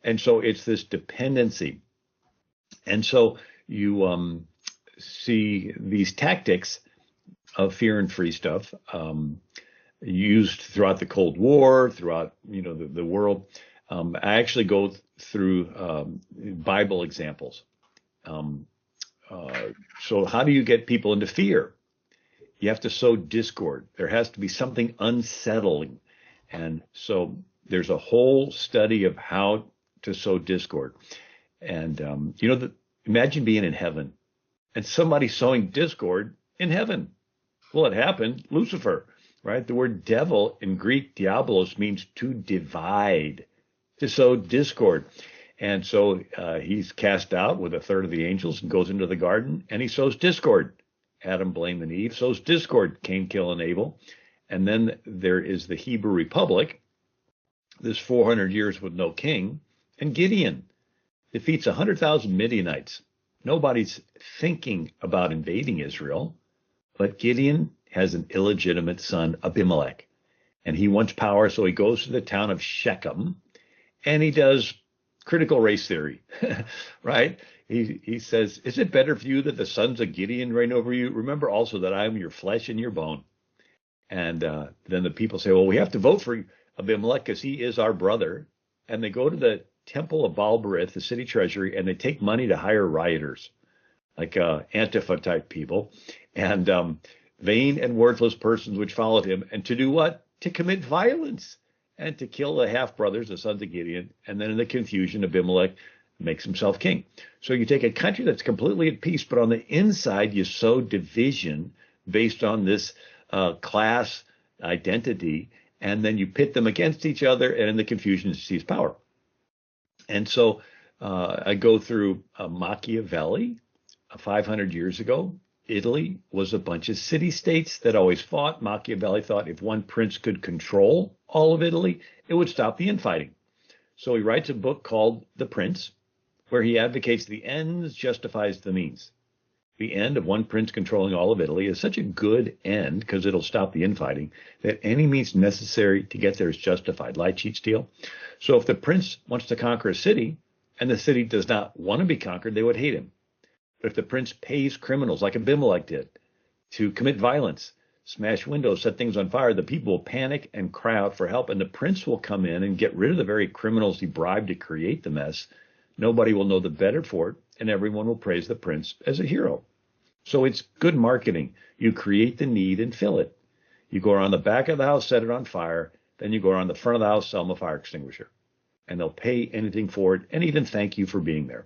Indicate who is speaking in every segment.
Speaker 1: And so it's this dependency. And so you see these tactics of fear and free stuff used throughout the Cold War, throughout the world. I actually go through Bible examples. So how do you get people into fear? You have to sow discord. There has to be something unsettling. And so there's a whole study of how to sow discord. And, imagine being in heaven and somebody sowing discord in heaven. Well, it happened. Lucifer, right? The word devil in Greek, diabolos, means to divide, to sow discord. And so he's cast out with a third of the angels and goes into the garden and he sows discord. Adam blaming Eve, sows discord, Cain killing Abel. And then there is the Hebrew Republic, this 400 years with no king, and Gideon defeats 100,000 Midianites. Nobody's thinking about invading Israel, but Gideon has an illegitimate son, Abimelech, and he wants power, so he goes to the town of Shechem, and he does critical race theory, right? He says, is it better for you that the sons of Gideon reign over you? Remember also that I am your flesh and your bone. And then the people say, well, we have to vote for Abimelech because he is our brother. And they go to the temple of Baal-berith, the city treasury, and they take money to hire rioters, like Antifa type people, and vain and worthless persons which followed him. And to do what? To commit violence and to kill the half-brothers, the sons of Gideon. And then in the confusion, Abimelech makes himself king. So you take a country that's completely at peace, but on the inside, you sow division based on this class identity, and then you pit them against each other, and in the confusion, you seize power. And so I go through Machiavelli 500 years ago. Italy was a bunch of city-states that always fought. Machiavelli thought if one prince could control all of Italy, it would stop the infighting. So he writes a book called The Prince, where he advocates the ends justifies the means. The end of one prince controlling all of Italy is such a good end, because it'll stop the infighting, that any means necessary to get there is justified. Lie, cheat, steal. So if the prince wants to conquer a city, and the city does not want to be conquered, they would hate him. But if the prince pays criminals, like Abimelech did, to commit violence, smash windows, set things on fire, the people will panic and cry out for help, and the prince will come in and get rid of the very criminals he bribed to create the mess. Nobody will know the better for it, and everyone will praise the prince as a hero. So it's good marketing. You create the need and fill it. You go around the back of the house, set it on fire, then you go around the front of the house, sell them a fire extinguisher. And they'll pay anything for it and even thank you for being there.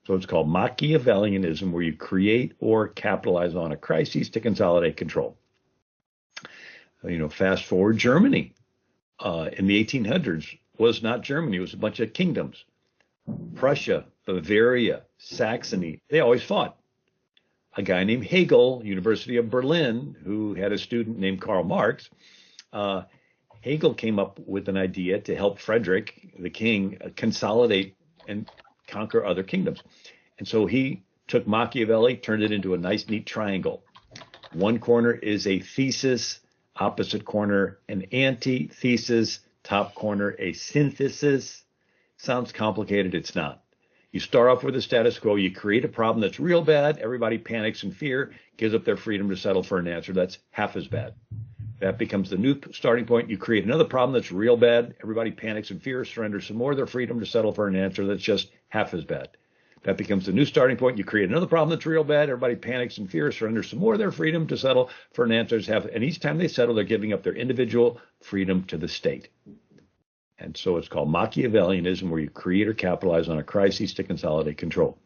Speaker 1: So it's called Machiavellianism, where you create or capitalize on a crisis to consolidate control. Fast forward, Germany in the 1800s was not Germany. It was a bunch of kingdoms. Prussia, Bavaria, Saxony, they always fought. A guy named Hegel, University of Berlin, who had a student named Karl Marx, Hegel came up with an idea to help Frederick, the king, consolidate and conquer other kingdoms. And so he took Machiavelli, turned it into a nice, neat triangle. One corner is a thesis, opposite corner an antithesis, top corner a synthesis. Sounds complicated. It's not. You start off with the status quo. You create a problem that's real bad. Everybody panics in fear, gives up their freedom to settle for an answer that's half as bad. That becomes the new starting point. You create another problem that's real bad. Everybody panics in fear, surrenders some more of their freedom to settle for an answer that's just half as bad. That becomes the new starting point. You create another problem that's real bad. Everybody panics in fear, surrenders some more of their freedom to settle for an answer that's half. And each time they settle, they're giving up their individual freedom to the state. And so it's called Machiavellianism, where you create or capitalize on a crisis to consolidate control.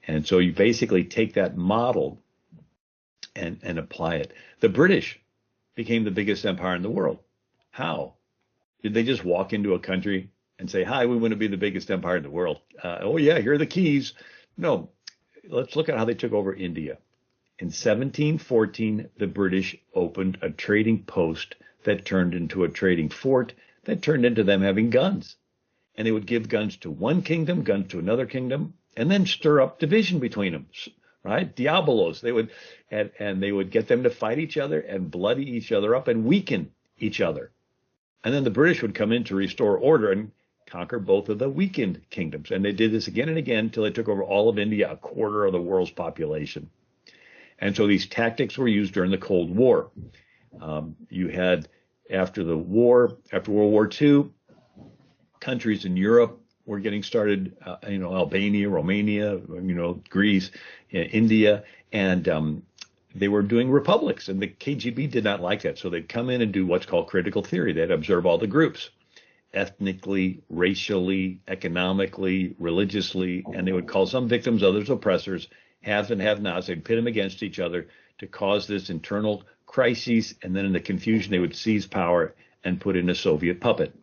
Speaker 1: And so you basically take that model and apply it. The British became the biggest empire in the world. How? Did they just walk into a country and say, hi, we want to be the biggest empire in the world? Oh, yeah, here are the keys. No, let's look at how they took over India. In 1714, the British opened a trading post that turned into a trading fort that turned into them having guns. And they would give guns to one kingdom, guns to another kingdom, and then stir up division between them, right? Diabolos. They would, and they would get them to fight each other and bloody each other up and weaken each other. And then the British would come in to restore order, and conquer both of the weakened kingdoms. And they did this again and again until they took over all of India, a quarter of the world's population. And so these tactics were used during the Cold War. You had, after World War II, countries in Europe were getting started, Albania, Romania, Greece, India, and they were doing republics. And the KGB did not like that. So they'd come in and do what's called critical theory. They'd observe all the groups, ethnically, racially, economically, religiously, and they would call some victims, others oppressors, haves and have-nots. They'd pit them against each other to cause this internal crises, and then in the confusion, they would seize power and put in a Soviet puppet.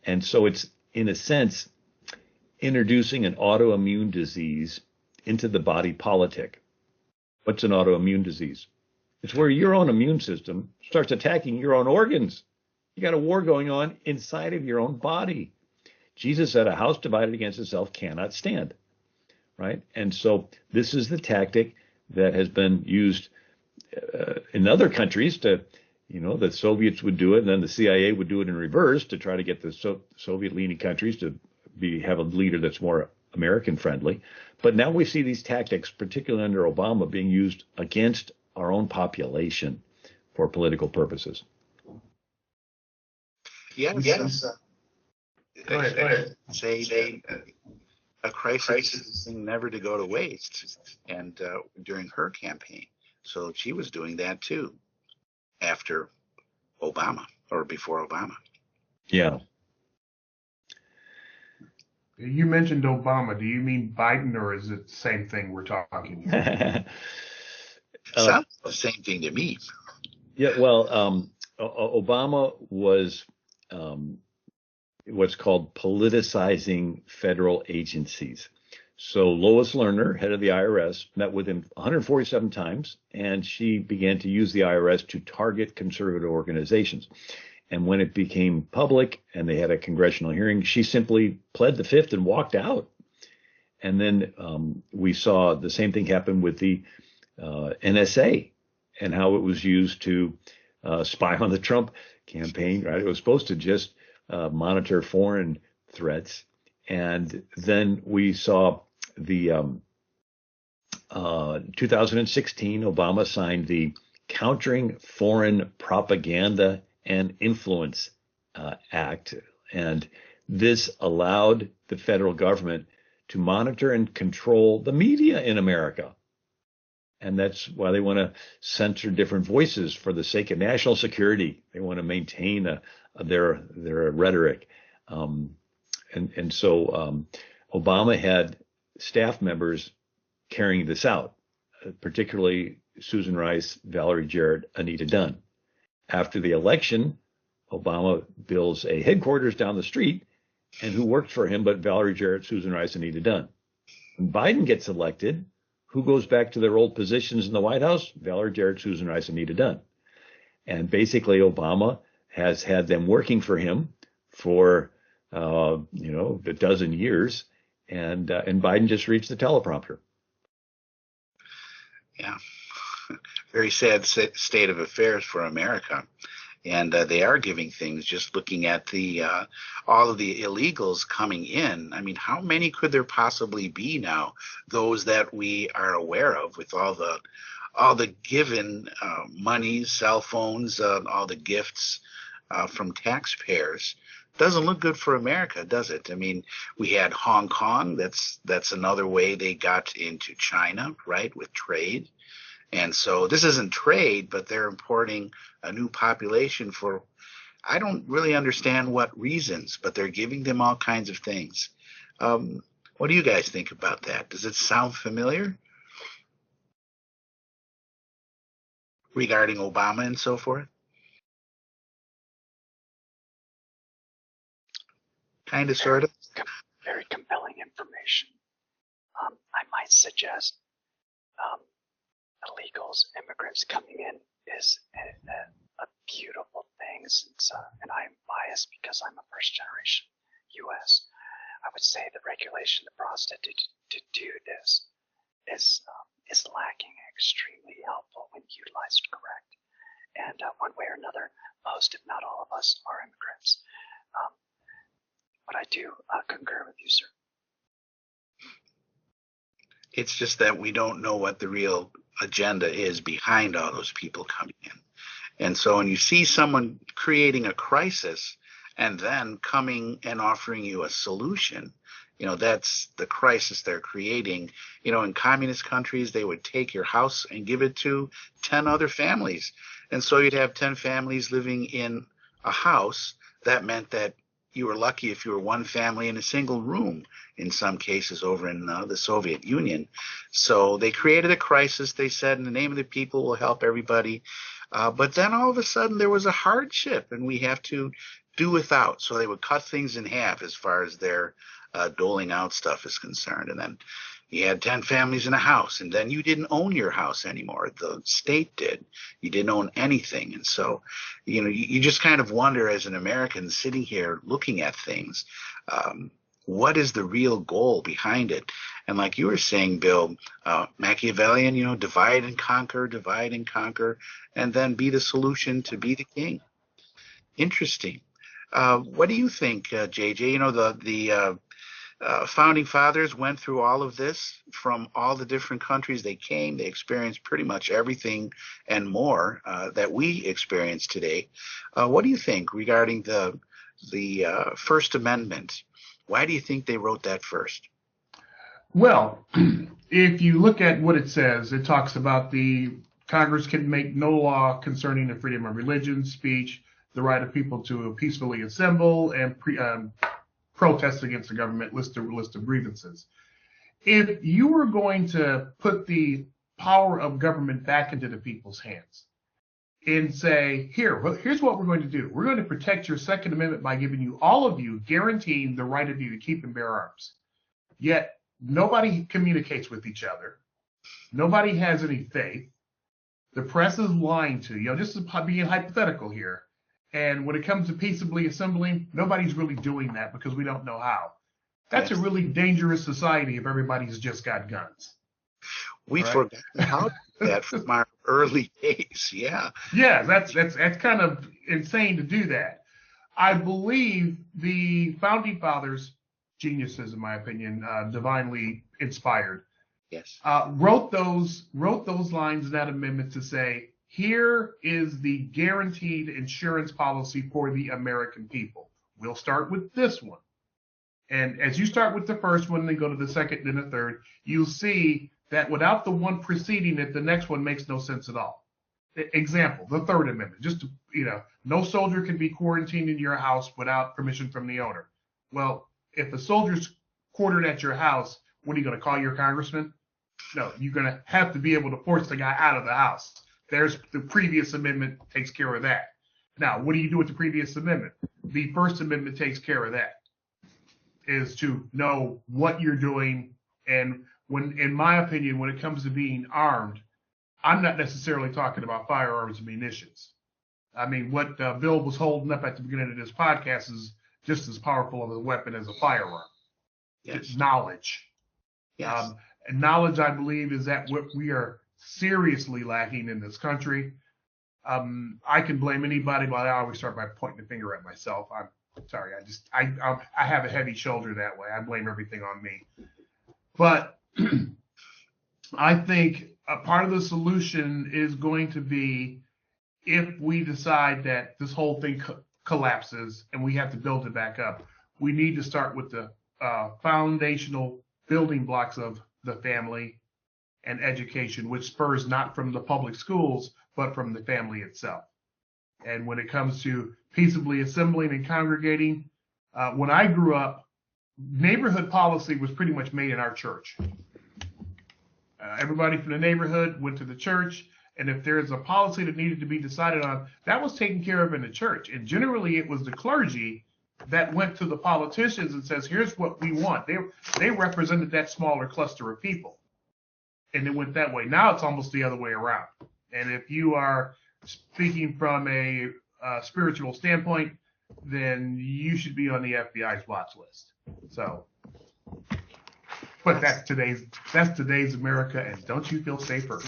Speaker 1: And so it's, in a sense, introducing an autoimmune disease into the body politic. What's an autoimmune disease? It's where your own immune system starts attacking your own organs. You got a war going on inside of your own body. Jesus said a house divided against itself cannot stand, right? And so this is the tactic that has been used in other countries to, the Soviets would do it, and then the CIA would do it in reverse to try to get the Soviet-leaning countries to have a leader that's more American friendly. But now we see these tactics, particularly under Obama, being used against our own population for political purposes.
Speaker 2: Yes.
Speaker 3: Go ahead.
Speaker 2: Say a crisis is a thing never to go to waste. And during her campaign, so she was doing that too, after Obama or before Obama.
Speaker 1: Yeah.
Speaker 3: You mentioned Obama. Do you mean Biden, or is it the same thing we're talking about?
Speaker 2: Sounds the same thing to me.
Speaker 1: Yeah, well, Obama was what's called politicizing federal agencies. So Lois Lerner, head of the IRS, met with him 147 times, and she began to use the IRS to target conservative organizations. And when it became public and they had a congressional hearing, she simply pled the fifth and walked out. And then we saw the same thing happen with the NSA and how it was used to spy on the Trump campaign, right? It was supposed to just monitor foreign threats. And then we saw the 2016, Obama signed the Countering Foreign Propaganda and Influence Act. And this allowed the federal government to monitor and control the media in America. And that's why they want to censor different voices for the sake of national security. They want to maintain their rhetoric. And so Obama had staff members carrying this out, particularly Susan Rice, Valerie Jarrett, Anita Dunn. After the election, Obama builds a headquarters down the street, and who worked for him but Valerie Jarrett, Susan Rice, Anita Dunn. When Biden gets elected, who goes back to their old positions in the White House? Valerie Jarrett, Susan Rice, Anita Dunn. And basically, Obama has had them working for him for a dozen years, and Biden just reached the teleprompter.
Speaker 2: Yeah, very sad state of affairs for America. And they are giving things, just looking at all of the illegals coming in. I mean, how many could there possibly be now? Those that we are aware of, with all the given monies, cell phones, all the gifts from taxpayers. Doesn't look good for America, does it? I mean, we had Hong Kong. That's another way they got into China, right, with trade. And so this isn't trade, but they're importing a new population for, I don't really understand what reasons, but they're giving them all kinds of things. What do you guys think about that? Does it sound familiar regarding Obama and so forth? Kind of, sort of.
Speaker 4: Very compelling information. I might suggest illegals, immigrants coming in is a beautiful thing, since, and I'm biased because I'm a first generation U.S. I would say the regulation, the process to do this is lacking, extremely helpful when utilized correct. And one way or another, most, if not all of us, are immigrants. But I do concur with you, sir.
Speaker 2: It's just that we don't know what the real agenda is behind all those people coming in. And so when you see someone creating a crisis and then coming and offering you a solution, that's the crisis they're creating. In communist countries, they would take your house and give it to 10 other families. And so you'd have 10 families living in a house. That meant that you were lucky if you were one family in a single room in some cases over in the Soviet Union. So they created a crisis. They said, in the name of the people, we'll help everybody. But then all of a sudden there was a hardship and we have to do without. So they would cut things in half as far as their doling out stuff is concerned. And then you had 10 families in a house, and then you didn't own your house anymore. The state did. You didn't own anything. And so, you just kind of wonder as an American sitting here looking at things, what is the real goal behind it? And like you were saying, Bill, Machiavellian, divide and conquer, and then be the solution to be the king. Interesting. What do you think, JJ? The founding fathers went through all of this from all the different countries they came. They experienced pretty much everything and more that we experience today. What do you think regarding the First Amendment? Why do you think they wrote that first?
Speaker 3: Well, if you look at what it says, it talks about the Congress can make no law concerning the freedom of religion, speech, the right of people to peacefully assemble, and protest against the government, list of grievances. If you were going to put the power of government back into the people's hands and say, here's what we're going to do. We're going to protect your Second Amendment by giving you, all of you, guaranteeing the right of you to keep and bear arms. Yet nobody communicates with each other. Nobody has any faith. The press is lying to you. Just being hypothetical here. And when it comes to peaceably assembling, nobody's really doing that because we don't know how. That's a really dangerous society if everybody's just got guns.
Speaker 2: We forgot how to do that from our early days. Yeah.
Speaker 3: Yeah, that's kind of insane to do that. I believe the founding fathers, geniuses in my opinion, divinely inspired,
Speaker 2: yes,
Speaker 3: wrote those lines in that amendment to say, here is the guaranteed insurance policy for the American people. We'll start with this one. And as you start with the first one and then go to the second and the third, you'll see that without the one preceding it, the next one makes no sense at all. Example, the Third Amendment, no soldier can be quarantined in your house without permission from the owner. Well, if a soldier's quartered at your house, what are you going to call your congressman? No, you're going to have to be able to force the guy out of the house. There's the previous amendment takes care of that. Now, what do you do with the previous amendment? The First Amendment takes care of that, is to know what you're doing. And when, in my opinion, when it comes to being armed, I'm not necessarily talking about firearms and munitions. I mean, what Bill was holding up at the beginning of this podcast is just as powerful of a weapon as a firearm.
Speaker 2: Yes.
Speaker 3: It's knowledge.
Speaker 2: Yes.
Speaker 3: And knowledge, I believe, is that what we are seriously lacking in this country. I can blame anybody, but I always start by pointing the finger at myself. I'm sorry. I have a heavy shoulder that way. I blame everything on me. But I think a part of the solution is going to be if we decide that this whole thing collapses and we have to build it back up, we need to start with the foundational building blocks of the family and education, which spurs not from the public schools, but from the family itself. And when it comes to peaceably assembling and congregating, when I grew up, neighborhood policy was pretty much made in our church. Everybody from the neighborhood went to the church, and if there's a policy that needed to be decided on, that was taken care of in the church. And generally, it was the clergy that went to the politicians and says, here's what we want. They represented that smaller cluster of people. And it went that way. Now it's almost the other way around. And if you are speaking from a spiritual standpoint, then you should be on the FBI's watch list. So, but that's today's America, and don't you feel safer?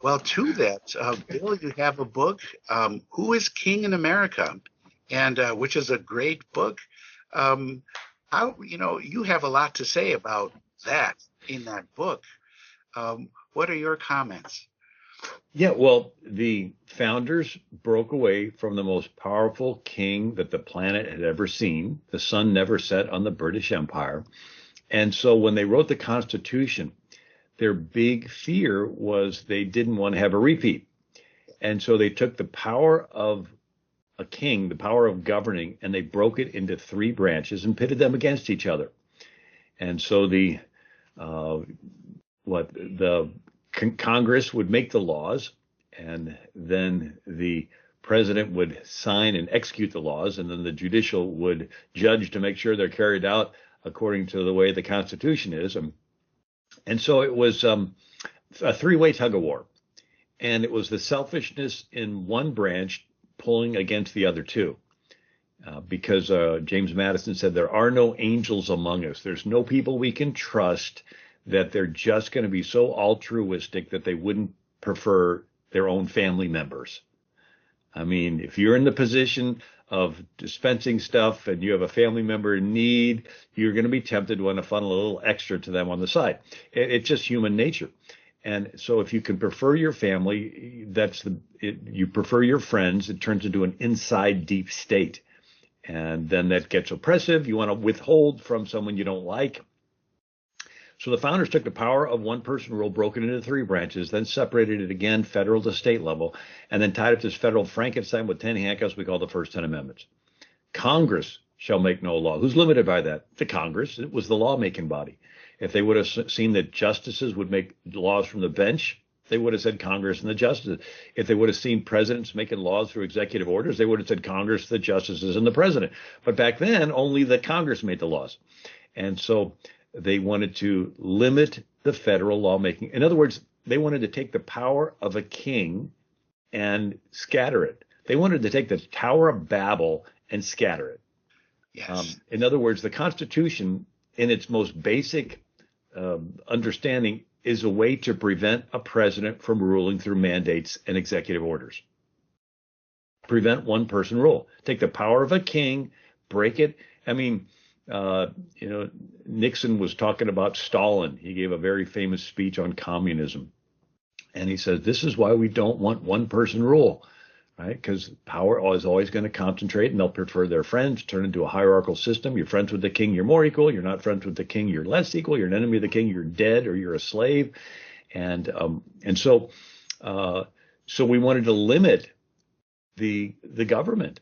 Speaker 2: Well, to that, Bill, you have a book, Who is King in America? and which is a great book. You have a lot to say about that in that book. What are your comments?
Speaker 1: Yeah, well, the founders broke away from the most powerful king that the planet had ever seen. The sun never set on the British Empire. And so when they wrote the Constitution, their big fear was they didn't want to have a repeat. And so they took the power of a king, the power of governing, and they broke it into three branches and pitted them against each other. And so Congress would make the laws, and then the president would sign and execute the laws, and then the judicial would judge to make sure they're carried out according to the way the Constitution is. And so it was a three-way tug of war, and it was the selfishness in one branch pulling against the other two. Because James Madison said, there are no angels among us. There's no people we can trust that they're just going to be so altruistic that they wouldn't prefer their own family members. I mean, if you're in the position of dispensing stuff and you have a family member in need, you're going to be tempted to want to funnel a little extra to them on the side. It's just human nature. And so if you can prefer your family, you prefer your friends, it turns into an inside deep state. And then that gets oppressive. You want to withhold from someone you don't like. So the founders took the power of one person rule, broke it into three branches, then separated it again, federal to state level, and then tied up this federal Frankenstein with 10 handcuffs we call the first 10 amendments. Congress shall make no law. Who's limited by that? The Congress. It was the lawmaking body. If they would have seen that justices would make laws from the bench, they would have said Congress and the justices. If they would have seen presidents making laws through executive orders, they would have said Congress, the justices, and the president. But back then, only the Congress made the laws. And so they wanted to limit the federal lawmaking. In other words, they wanted to take the power of a king and scatter it. They wanted to take the Tower of Babel and scatter it.
Speaker 2: Yes.
Speaker 1: In other words, the Constitution, in its most basic understanding, is a way to prevent a president from ruling through mandates and executive orders. Prevent one person rule. Take the power of a king, break it. I mean, Nixon was talking about Stalin. He gave a very famous speech on communism. And he says, this is why we don't want one person rule, right? Because power is always going to concentrate, and they'll prefer their friends, turn into a hierarchical system. You're friends with the king, you're more equal. You're not friends with the king, you're less equal. You're an enemy of the king, you're dead, or you're a slave. And so we wanted to limit the government.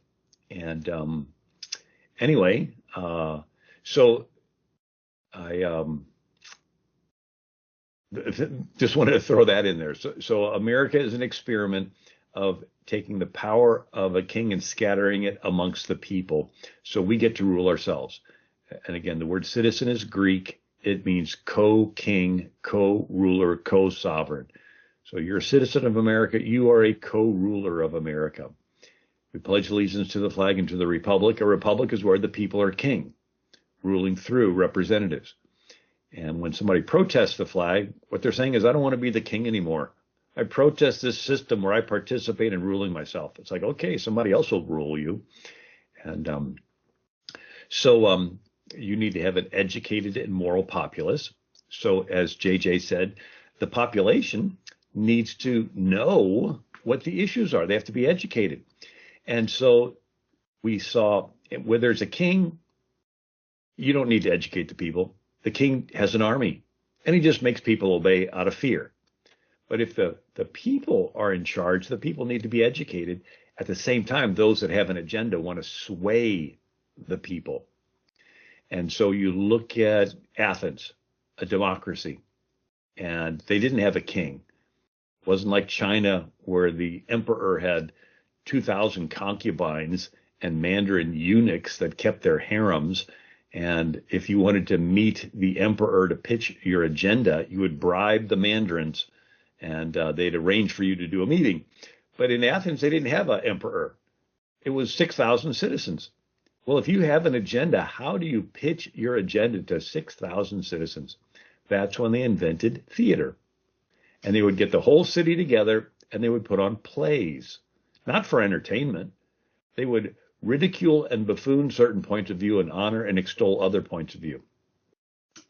Speaker 1: And anyway, so I just wanted to throw that in there. So America is an experiment of taking the power of a king and scattering it amongst the people. So we get to rule ourselves. And again, the word citizen is Greek. It means co-king, co-ruler, co-sovereign. So you're a citizen of America. You are a co-ruler of America. We pledge allegiance to the flag and to the republic. A republic is where the people are king, ruling through representatives. And when somebody protests the flag, what they're saying is, I don't want to be the king anymore. I protest this system where I participate in ruling myself. It's like, okay, somebody else will rule you. And so you need to have an educated and moral populace. So as JJ said, the population needs to know what the issues are. They have to be educated. And so we saw where there's a king, you don't need to educate the people. The king has an army, and he just makes people obey out of fear. But if the people are in charge, the people need to be educated. At the same time, those that have an agenda want to sway the people. And so you look at Athens, a democracy, and they didn't have a king. It wasn't like China, where the emperor had 2,000 concubines and Mandarin eunuchs that kept their harems. And if you wanted to meet the emperor to pitch your agenda, you would bribe the mandarins, and they'd arrange for you to do a meeting. But in Athens, they didn't have an emperor. It was 6,000 citizens. Well, if you have an agenda, how do you pitch your agenda to 6,000 citizens? That's when they invented theater. And they would get the whole city together, and they would put on plays, not for entertainment. They would ridicule and buffoon certain points of view and honor and extol other points of view.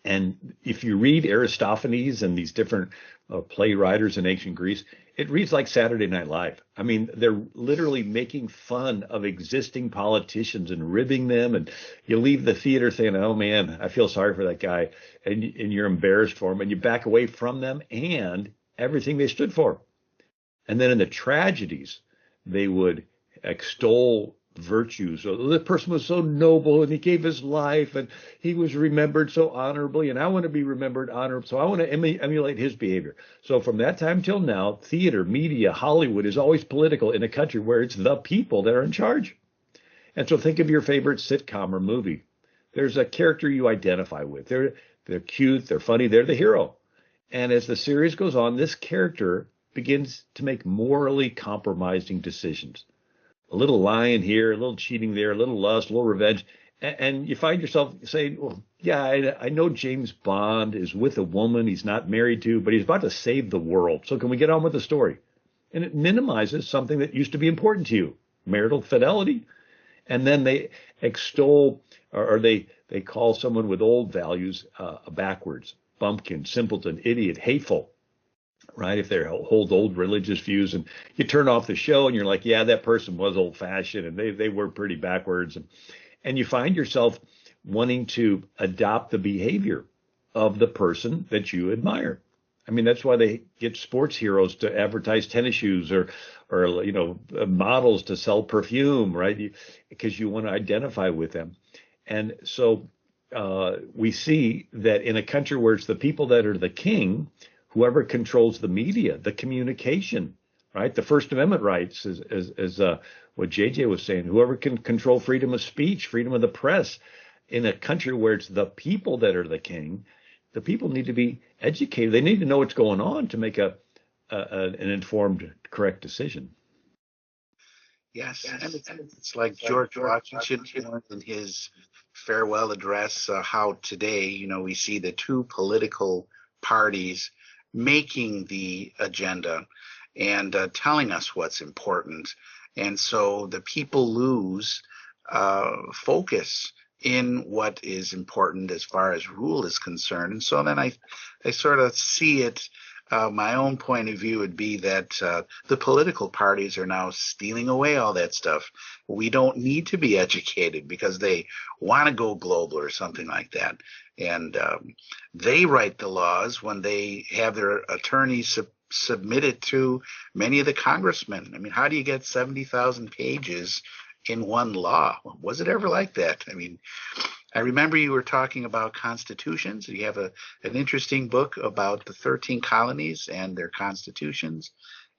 Speaker 1: And if you read Aristophanes and these different playwriters in ancient Greece, it reads like Saturday Night Live. I mean, they're literally making fun of existing politicians and ribbing them. And you leave the theater saying, oh, man, I feel sorry for that guy. And you're embarrassed for him. And you back away from them and everything they stood for. And then in the tragedies, they would extol virtues. So the person was so noble and he gave his life and he was remembered so honorably, and I want to be remembered honorably, so I want to emulate his behavior. So from that time till now, theater, media, Hollywood is always political in a country where it's the people that are in charge. And so think of your favorite sitcom or movie. There's a character you identify with. They're cute, they're funny, they're the hero. And as the series goes on, this character begins to make morally compromising decisions. A little lying here, a little cheating there, a little lust, a little revenge. And you find yourself saying, well, yeah, I know James Bond is with a woman he's not married to, but he's about to save the world. So can we get on with the story? And it minimizes something that used to be important to you, marital fidelity. And then they extol, or they call someone with old values backwards, bumpkin, simpleton, idiot, hateful. Right? If they hold old religious views, and you turn off the show and you're like, yeah, that person was old fashioned and they were pretty backwards. And you find yourself wanting to adopt the behavior of the person that you admire. I mean, that's why they get sports heroes to advertise tennis shoes or models to sell perfume, right? Because you want to identify with them. And so we see that in a country where it's the people that are the king, whoever controls the media, the communication, right? The First Amendment rights is what JJ was saying. Whoever can control freedom of speech, freedom of the press, in a country where it's the people that are the king, the people need to be educated. They need to know what's going on to make an informed, correct decision.
Speaker 2: Yes, and it's like George Washington in his farewell address, how today, we see the two political parties making the agenda and telling us what's important. And so the people lose focus in what is important as far as rule is concerned. And so then I sort of see it, my own point of view would be that the political parties are now stealing away all that stuff. We don't need to be educated because they want to go global or something like that. And they write the laws when they have their attorneys submit it to many of the congressmen. I mean, how do you get 70,000 pages in one law? Was it ever like that? I mean, I remember you were talking about constitutions. You have an interesting book about the 13 colonies and their constitutions.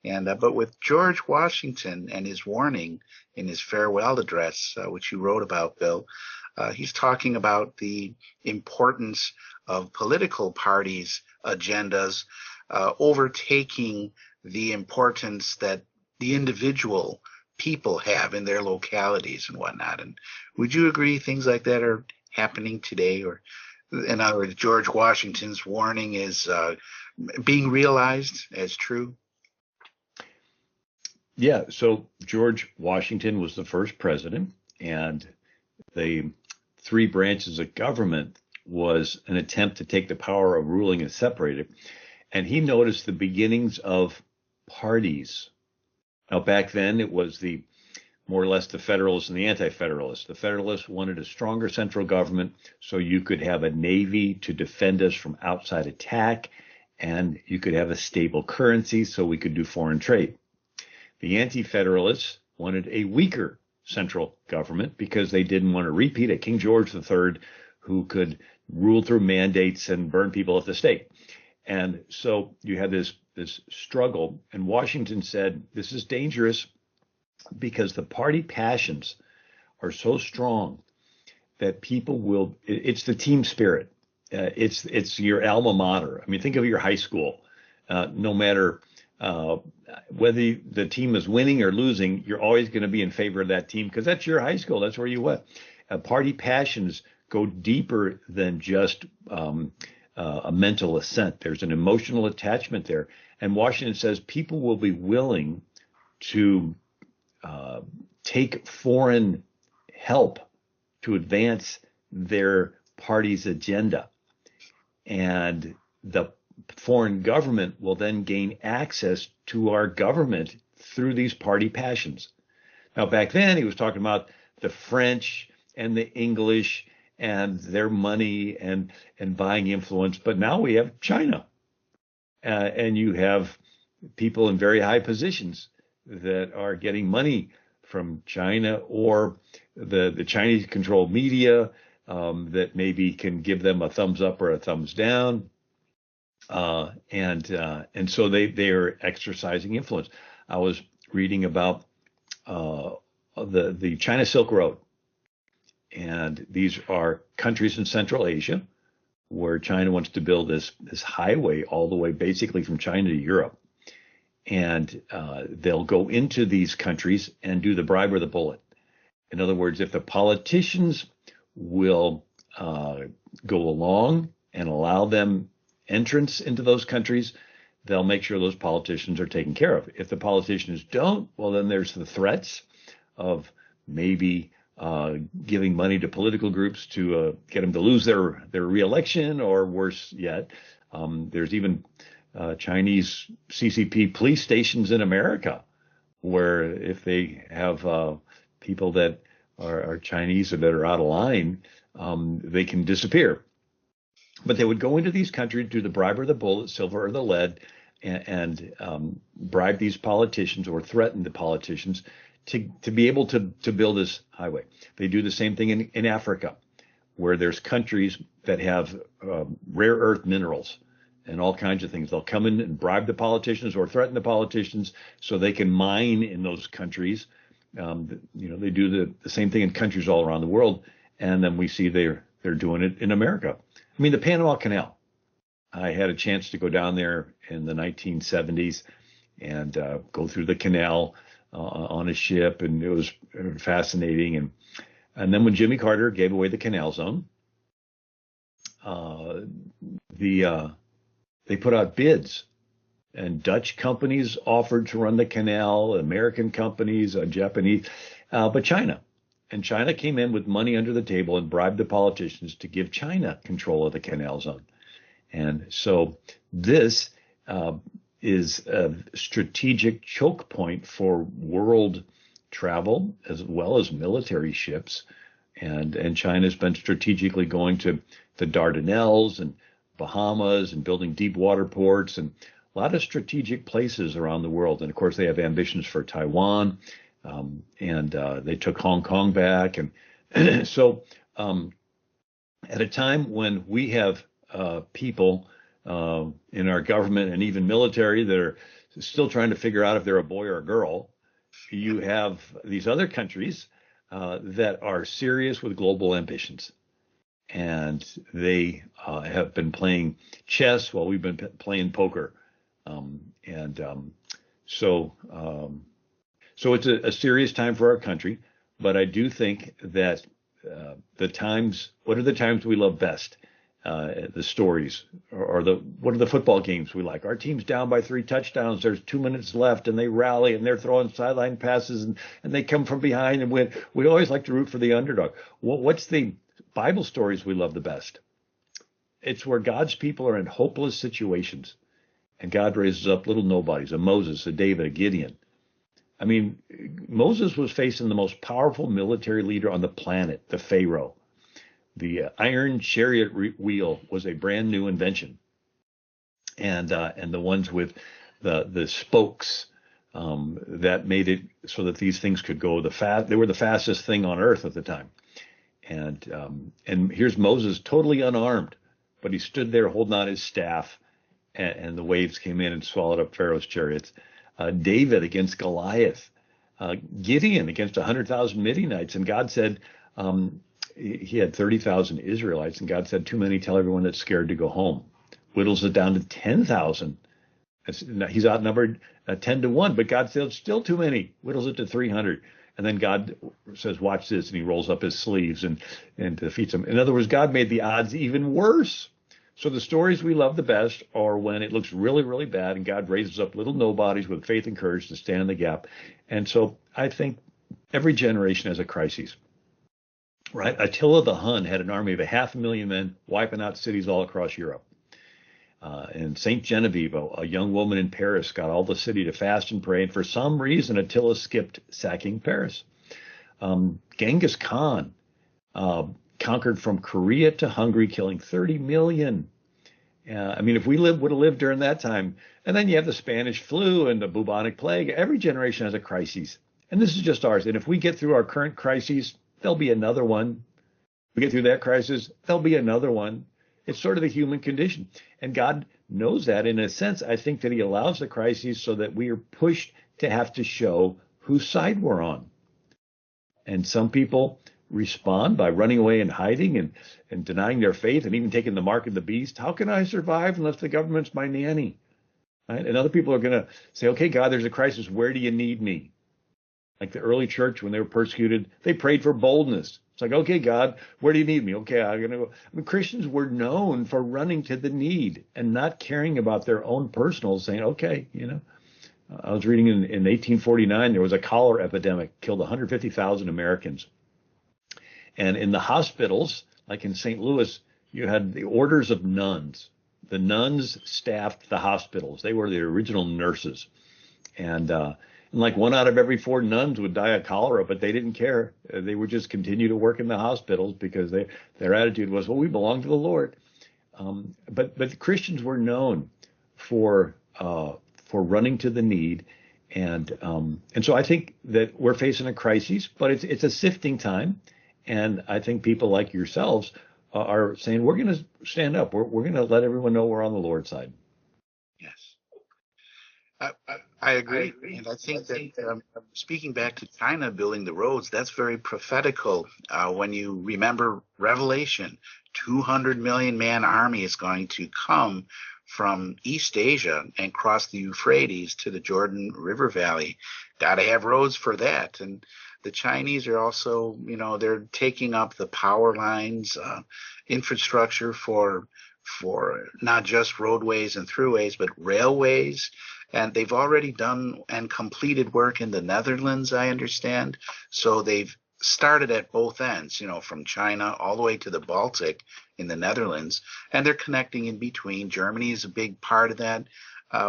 Speaker 2: And but with George Washington and his warning in his farewell address, which you wrote about, Bill, he's talking about the importance of political parties' agendas overtaking the importance that the individual people have in their localities and whatnot. And would you agree things like that are happening today? Or in other words, George Washington's warning is being realized as true?
Speaker 1: Yeah, so George Washington was the first president, and the three branches of government was an attempt to take the power of ruling and separate it. And he noticed the beginnings of parties. Now, back then, it was more or less the Federalists and the Anti-Federalists. The Federalists wanted a stronger central government so you could have a navy to defend us from outside attack, and you could have a stable currency so we could do foreign trade. The Anti-Federalists wanted a weaker central government because they didn't want to repeat a King George III who could rule through mandates and burn people at the stake. And so you had this struggle, and Washington said, this is dangerous because the party passions are so strong that people will, it's the team spirit. It's your alma mater. I mean, think of your high school. No matter whether the team is winning or losing, you're always going to be in favor of that team because that's your high school. That's where you went. Party passions go deeper than just a mental assent. There's an emotional attachment there. And Washington says people will be willing to take foreign help to advance their party's agenda. And the foreign government will then gain access to our government through these party passions. Now, back then, he was talking about the French and the English and their money and buying influence. But now we have China. And you have people in very high positions that are getting money from China, or the Chinese-controlled media that maybe can give them a thumbs up or a thumbs down. And so they are exercising influence. I was reading about the China Silk Road, and these are countries in Central Asia where China wants to build this highway all the way basically from China to Europe. And they'll go into these countries and do the bribe or the bullet. In other words, if the politicians will go along and allow them entrance into those countries, they'll make sure those politicians are taken care of. If the politicians don't, well, then there's the threats of maybe giving money to political groups to get them to lose their reelection, or worse yet, there's even Chinese CCP police stations in America, where if they have people that are Chinese or that are out of line, they can disappear. But they would go into these countries, do the bribe or the bullet, silver or the lead, and bribe these politicians or threaten the politicians to be able to build this highway. They do the same thing in Africa, where there's countries that have rare earth minerals and all kinds of things. They'll come in and bribe the politicians or threaten the politicians so they can mine in those countries. They do the same thing in countries all around the world, and then we see they're doing it in America. I mean, the Panama Canal. I had a chance to go down there in the 1970s and go through the canal on a ship, and it was fascinating. And then when Jimmy Carter gave away the canal zone, they put out bids, and Dutch companies offered to run the canal, American companies, Japanese, but China. And China came in with money under the table and bribed the politicians to give China control of the canal zone. And so this is a strategic choke point for world travel as well as military ships. And China's been strategically going to the Dardanelles and Bahamas and building deep water ports and a lot of strategic places around the world. And of course, they have ambitions for Taiwan, and they took Hong Kong back. And so at a time when we have people in our government and even military that are still trying to figure out if they're a boy or a girl, you have these other countries that are serious with global ambitions. And they have been playing chess while we've been playing poker. So it's a serious time for our country. But I do think that what are the times we love best? The stories, or what are the football games we like? Our team's down by 3 touchdowns. There's 2 minutes left, and they rally, and they're throwing sideline passes, and they come from behind and win. We always like to root for the underdog. What's the Bible stories we love the best? It's where God's people are in hopeless situations, and God raises up little nobodies, a Moses, a David, a Gideon. I mean, Moses was facing the most powerful military leader on the planet, the Pharaoh. The iron chariot wheel was a brand new invention, and the ones with the spokes that made it so that these things could go they were the fastest thing on earth at the time. And here's Moses totally unarmed, but he stood there holding on his staff, and the waves came in and swallowed up Pharaoh's chariots. David against Goliath, Gideon against 100,000 Midianites, and God said. He had 30,000 Israelites, and God said, too many, tell everyone that's scared to go home. Whittles it down to 10,000. He's outnumbered 10 to 1, but God said, still too many. Whittles it to 300. And then God says, watch this, and he rolls up his sleeves and defeats them. In other words, God made the odds even worse. So the stories we love the best are when it looks really, really bad, and God raises up little nobodies with faith and courage to stand in the gap. And so I think every generation has a crisis. right? Attila the Hun had an army of 500,000 men wiping out cities all across Europe. And Saint Genevieve, a young woman in Paris, got all the city to fast and pray. And for some reason, Attila skipped sacking Paris. Genghis Khan conquered from Korea to Hungary, killing 30 million. I mean, if we would have lived during that time, and then you have the Spanish flu and the bubonic plague, every generation has a crisis. And this is just ours. And if we get through our current crises, there'll be another one. We get through that crisis, there'll be another one. It's sort of the human condition. And God knows that. In a sense, I think that he allows the crises so that we are pushed to have to show whose side we're on. And some people respond by running away and hiding and denying their faith and even taking the mark of the beast. How can I survive unless the government's my nanny? Right? And other people are going to say, okay, God, there's a crisis. Where do you need me? Like the early church, when they were persecuted, they prayed for boldness. It's like, okay, God, where do you need me? Okay, I'm going to go. I mean, Christians were known for running to the need and not caring about their own personal, saying, okay, you know. I was reading in 1849, there was a cholera epidemic, killed 150,000 Americans. And in the hospitals, like in St. Louis, you had the orders of nuns. The nuns staffed the hospitals. They were the original nurses. And like 1 out of every 4 nuns would die of cholera, but they didn't care. They would just continue to work in the hospitals because their attitude was, well, we belong to the Lord. But the Christians were known for running to the need. And so I think that we're facing a crisis, but it's a sifting time. And I think people like yourselves are saying, we're going to stand up. We're going to let everyone know we're on the Lord's side.
Speaker 2: Yes. I agree. And I think that speaking back to China building the roads, that's very prophetical. When you remember Revelation, 200 million man army is going to come from East Asia and cross the Euphrates to the Jordan River Valley. Got to have roads for that. And the Chinese are also, they're taking up the power lines, infrastructure for not just roadways and throughways, but railways. And they've already done and completed work in the Netherlands, I understand. So they've started at both ends, from China all the way to the Baltic in the Netherlands. And they're connecting in between. Germany is a big part of that,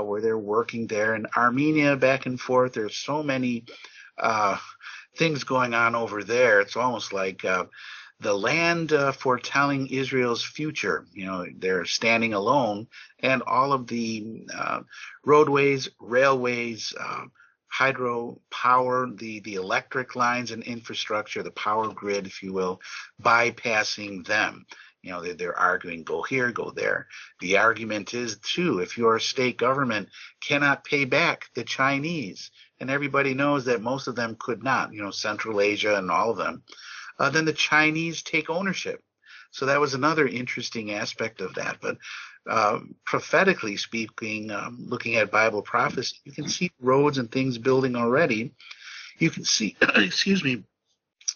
Speaker 2: where they're working there. And Armenia back and forth. There's so many things going on over there. It's almost like the land foretelling Israel's future. They're standing alone, and all of the roadways, railways, hydro power, the electric lines and infrastructure, the power grid, if you will, bypassing them. They're arguing, go here, go there. The argument is, too, if your state government cannot pay back the Chinese, and everybody knows that most of them could not, Central Asia and all of them, then the Chinese take ownership. So that was another interesting aspect of that. But prophetically speaking, looking at Bible prophecy, you can see roads and things building already. You can see,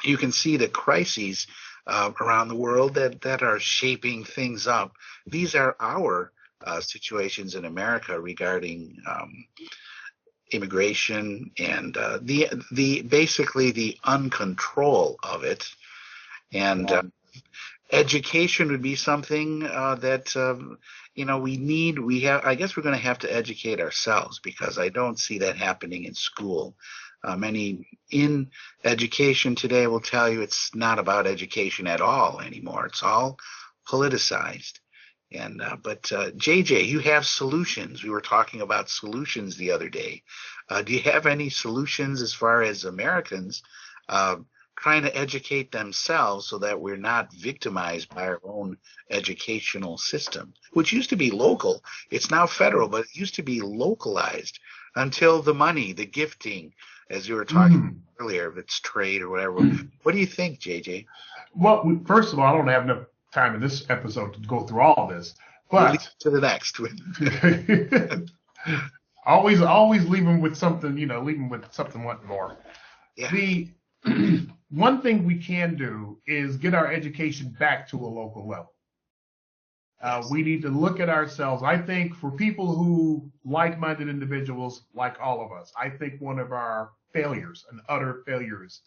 Speaker 2: you can see the crises around the world that are shaping things up. These are our situations in America regarding immigration and the basically the uncontrol of it. And education would be something that we need. I guess we're going to have to educate ourselves, because I don't see that happening in school. Many in education today will tell you it's not about education at all anymore. It's all politicized. And but JJ, you have solutions. We were talking about solutions the other day. Do you have any solutions as far as Americans trying to educate themselves so that we're not victimized by our own educational system, which used to be local? It's now federal, but it used to be localized until the money, the gifting, as you were talking earlier, if it's trade or whatever. What do you think, JJ?
Speaker 3: Well, first of all, I don't have enough time in this episode to go through all this, but
Speaker 2: to the next.
Speaker 3: always leave them with something, leave them with something wanting more.
Speaker 2: Yeah.
Speaker 3: The one thing we can do is get our education back to a local level. We need to look at ourselves. I think for people who like-minded individuals, like all of us, I think one of our failures and utter failures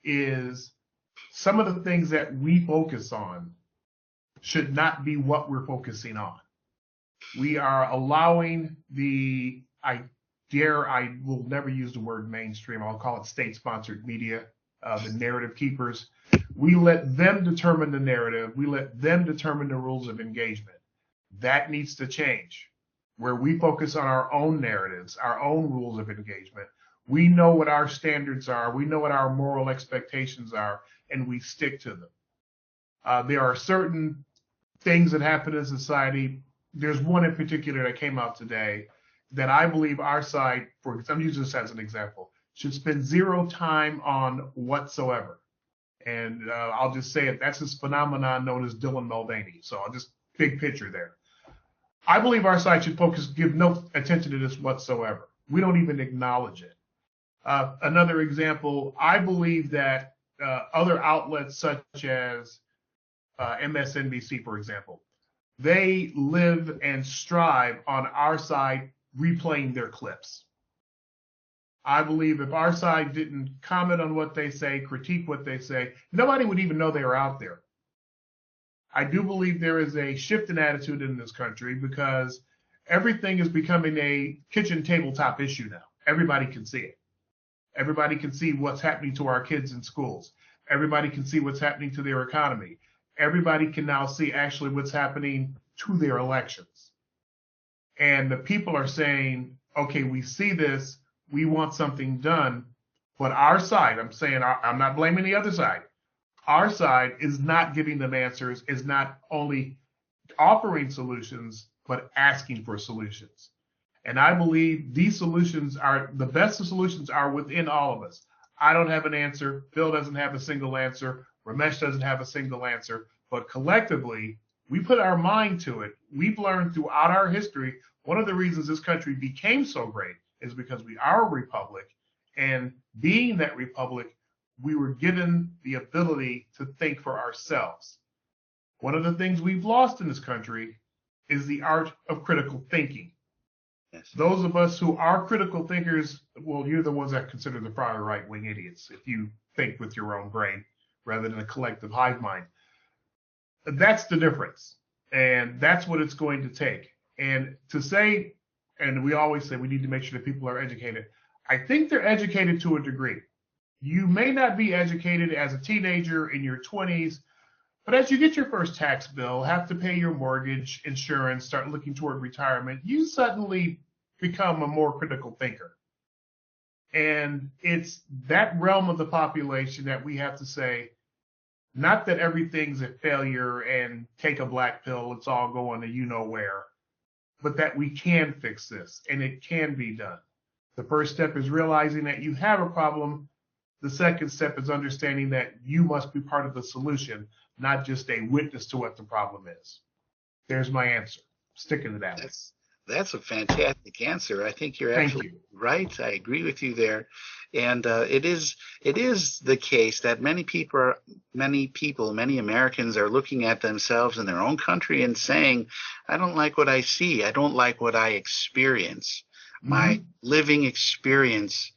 Speaker 3: is Some of the things that we focus on should not be what we're focusing on. We are allowing I will never use the word mainstream, I'll call it state-sponsored media, the narrative keepers. We let them determine the narrative. We let them determine the rules of engagement. That needs to change, where we focus on our own narratives, our own rules of engagement. We know what our standards are. We know what our moral expectations are, and we stick to them. There are certain things that happen in society. There's one in particular that came out today that I believe our side, I'm using this as an example, should spend zero time on whatsoever. And I'll just say it, that's this phenomenon known as Dylan Mulvaney. So I'll just big picture there. I believe our side should give no attention to this whatsoever. We don't even acknowledge it. Another example, I believe that other outlets such as MSNBC, for example, they live and strive on our side replaying their clips. I believe if our side didn't comment on what they say, critique what they say, nobody would even know they were out there. I do believe there is a shift in attitude in this country because everything is becoming a kitchen tabletop issue now. Everybody can see it. Everybody can see what's happening to our kids in schools. Everybody can see what's happening to their economy. Everybody can now see actually what's happening to their elections. And the people are saying, okay, we see this, we want something done, but our side, I'm not blaming the other side. Our side is not giving them answers, is not only offering solutions, but asking for solutions. And I believe these solutions are, the best of solutions are within all of us. I don't have an answer. Phil doesn't have a single answer. Ramesh doesn't have a single answer. But collectively, we put our mind to it. We've learned throughout our history, one of the reasons this country became so great is because we are a republic. And being that republic, we were given the ability to think for ourselves. One of the things we've lost in this country is the art of critical thinking.
Speaker 2: Yes.
Speaker 3: Those of us who are critical thinkers, well, you're the ones that consider the far right-wing idiots if you think with your own brain rather than a collective hive mind. That's the difference. And that's what it's going to take. And to say, and we always say we need to make sure that people are educated. I think they're educated to a degree. You may not be educated as a teenager in your 20s, but as you get your first tax bill, have to pay your mortgage, insurance, start looking toward retirement, you suddenly become a more critical thinker. And it's that realm of the population that we have to say, not that everything's a failure and take a black pill, it's all going to you know where, but that we can fix this and it can be done. The first step is realizing that you have a problem. The second step is understanding that you must be part of the solution, not just a witness to what the problem is. There's my answer. Sticking to that.
Speaker 2: That's a fantastic answer. I think you're absolutely right. I agree with you there. And it is the case that many Americans are looking at themselves in their own country and saying, I don't like what I see. I don't like what I experience. Mm-hmm. My living experience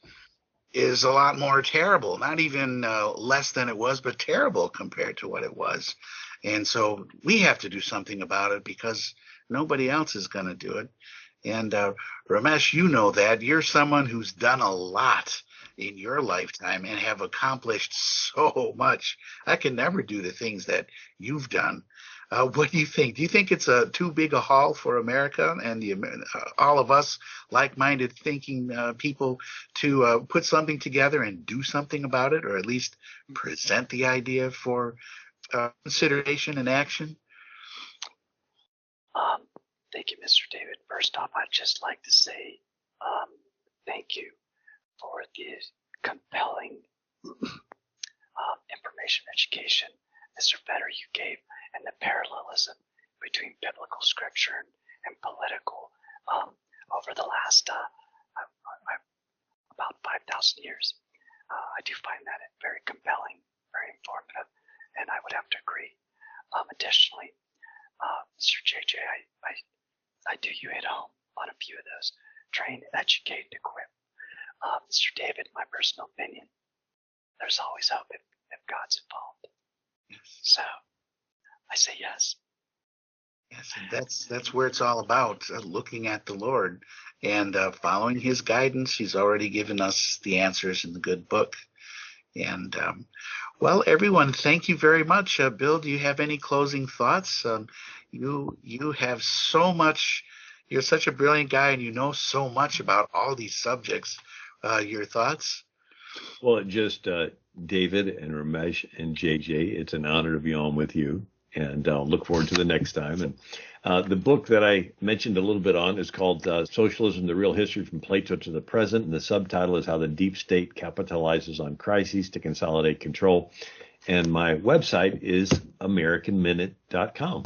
Speaker 2: is a lot more terrible, not even less than it was, but terrible compared to what it was. And so we have to do something about it because nobody else is going to do it. And Ramesh, you know that. You're someone who's done a lot in your lifetime and have accomplished so much. I can never do the things that you've done. What do you think? Do you think it's too big a haul for America and all of us like-minded thinking people to put something together and do something about it, or at least present the idea for consideration and action?
Speaker 4: Thank you, Mr. David. First off, I'd just like to say thank you for the compelling information education, Mr. Federer, you gave, and the parallelism between biblical scripture and political over the last about 5,000 years. I do find that very compelling, very informative, and I would have to agree. Additionally, Mr. JJ, I do you hit home on a few of those. Train, educate, and equip. Mr. David, my personal opinion, there's always hope if God's involved. So I say yes.
Speaker 2: Yes, and that's where it's all about, looking at the Lord and following His guidance. He's already given us the answers in the good book. And well, everyone, thank you very much. Bill, do you have any closing thoughts? You have so much. You're such a brilliant guy, and you know so much about all these subjects. Your thoughts?
Speaker 1: Well, just David and Ramesh and JJ, it's an honor to be on with you, and look forward to the next time. And the book that I mentioned a little bit on is called Socialism, the Real History from Plato to the Present, and the subtitle is How the Deep State Capitalizes on Crises to Consolidate Control. And my website is AmericanMinute.com.